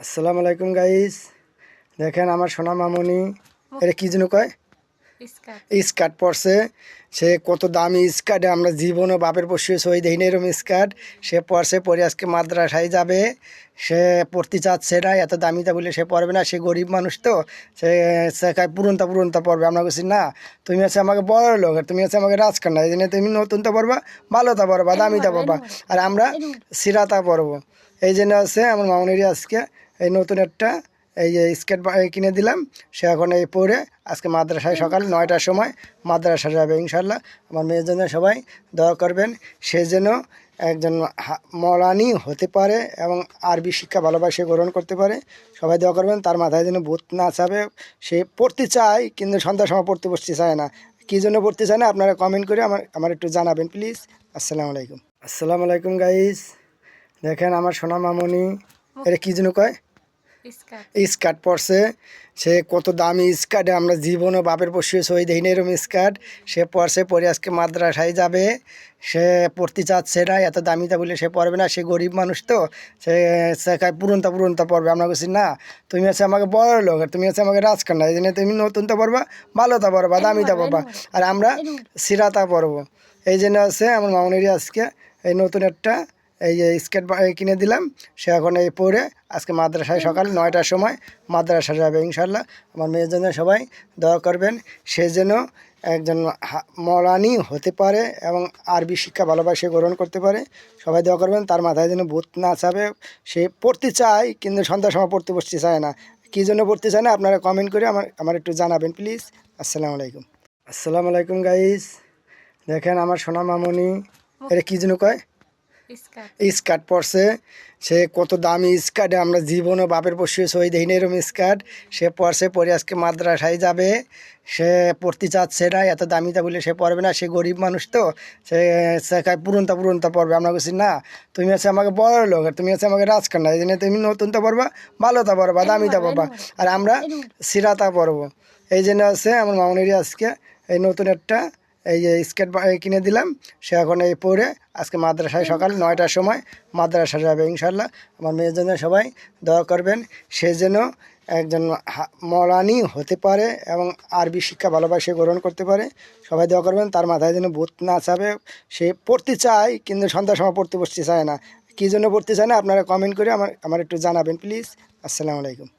আসসালামু আলাইকুম গাইস, দেখেন আমার সোনা মামনি এটা কি যেন কয় স্কার্ট পরছে। সে কত দামি স্কার্টে আমরা জীবনও বাপের বসে সই দেখিনি এরকম স্কার্ট সে পরছে, পরে আজকে মাদ্রাসায় যাবে। সে পড়তে চাচ্ছে না, এত দামিটা বলে সে পড়বে না, সে গরিব মানুষ তো সে পুরনটা পড়বে। আমরা বলছি না, তুমি হচ্ছে আমাকে বড় লোক, আর তুমি হচ্ছে আমাকে রাজকন্যা, এই জন্য তুমি নতুনটা পড়বা, ভালোটা পড়বা, দামিটা পড়বা, আর আমরা সিরাতা পড়বো। এই জন্য আছে আমার মামনিরই আজকে এই নতুন একটা এই যে স্কেট কিনে দিলাম। সে এখন এই পড়ে আজকে মাদ্রাসায় সকাল 9টার সময় মাদ্রাসা যাবে ইনশাল্লাহ। আমার মেয়ের জন্য সবাই দোয়া করবেন, সে যেন একজন মৌলানি হতে পারে এবং আরবি শিক্ষা ভালোবাসে গ্রহণ করতে পারে। সবাই দোয়া করবেন, তার মাথায় যেন ভূত না চাপে। সে পড়তে চায় কিন্তু সন্ধ্যার সময় পড়তে বসতে চায় না। কী জন্য পড়তে চায় না আপনারা কমেন্ট করে আমার একটু জানাবেন প্লিজ। আসসালামু আলাইকুম। আসসালামু আলাইকুম গাইস, দেখেন আমার সোনা মামনি এটা কি যেন কয় স্কার্ট পরছে। সে কত দামি স্কার্টে আমরা জীবনও বাপের বসে সই দেখিনি এরকম স্কার্ট সে পরছে, পরে আজকে মাদ্রাসায় যাবে। সে পড়তে চাচ্ছে না, এত দামিটা বলে সে পড়বে না, সে গরিব মানুষ তো সে পুরনটা পড়বে। আমরা বলছি না, তুমি হচ্ছে আমাকে বড় লোক, আর তুমি হচ্ছে আমাকে রাজকন্যা, এই জন্য তুমি নতুনটা পড়বা, ভালোটা পড়বা, দামিটা পড়বা, আর আমরা সিরাতা পড়বো। এই জন্য আছে আমার মামনিরই আজকে এই নতুন একটা এই যে স্কেট কিনে দিলাম। সে এখন এই পড়ে আজকে মাদ্রাসায় সকাল 9টার সময় মাদ্রাসা যাবে ইনশাল্লাহ। আমার মেয়ের জন্য সবাই দোয়া করবেন, সে যেন একজন মৌলানি হতে পারে এবং আরবি শিক্ষা ভালোবাসে গ্রহণ করতে পারে। সবাই দোয়া করবেন, তার মাথায় যেন ভূত না চাপে। সে পড়তে চায় কিন্তু সন্ধ্যার সময় পড়তে বসতে চায় না। কী জন্য পড়তে চায় না আপনারা কমেন্ট করে আমার একটু জানাবেন প্লিজ। আসসালামু আলাইকুম। আসসালামু আলাইকুম গাইস, দেখেন আমার সোনা মামনি এটা কী যেন কয় স্কার্ট পরছে। সে কত দামি স্কার্টে আমরা জীবনও বাপের বসে সই দেখিনি এরকম স্কার্ট সে পরছে, পরে আজকে মাদ্রাসায় যাবে। সে পড়তে চাচ্ছে না, এত দামিটা বলে সে পড়বে না, সে গরিব মানুষ তো সে পুরনটা পড়বে। আমরা বলছি না, তুমি হচ্ছে আমাকে বড় লোক, আর তুমি হচ্ছে আমাকে রাজকন্যা, এই জন্য তুমি নতুনটা পড়বা, ভালোটা পড়বা, দামিটা পড়বা, আর আমরা সিরাতা পড়বো। এই জন্য আছে আমার মামনিরই আজকে এই নতুন একটা এই যে স্কেট কিনে দিলাম। সে এখন এই পড়ে আজকে মাদ্রাসায় সকাল 9টার সময় মাদ্রাসা যাবে ইনশাল্লাহ। আমার মেয়ের জন্য সবাই দোয়া করবেন, সে যেন একজন মৌলানি হতে পারে এবং আরবি শিক্ষা ভালোবাসে গ্রহণ করতে পারে। সবাই দোয়া করবেন, তার মাথায় যেন ভূত না চাপে। সে পড়তে চায় কিন্তু সন্ধ্যার সময় পড়তে বসতে চায় না। কী জন্য পড়তে চায় না আপনারা কমেন্ট করে আমার একটু জানাবেন প্লিজ। আসসালামু আলাইকুম।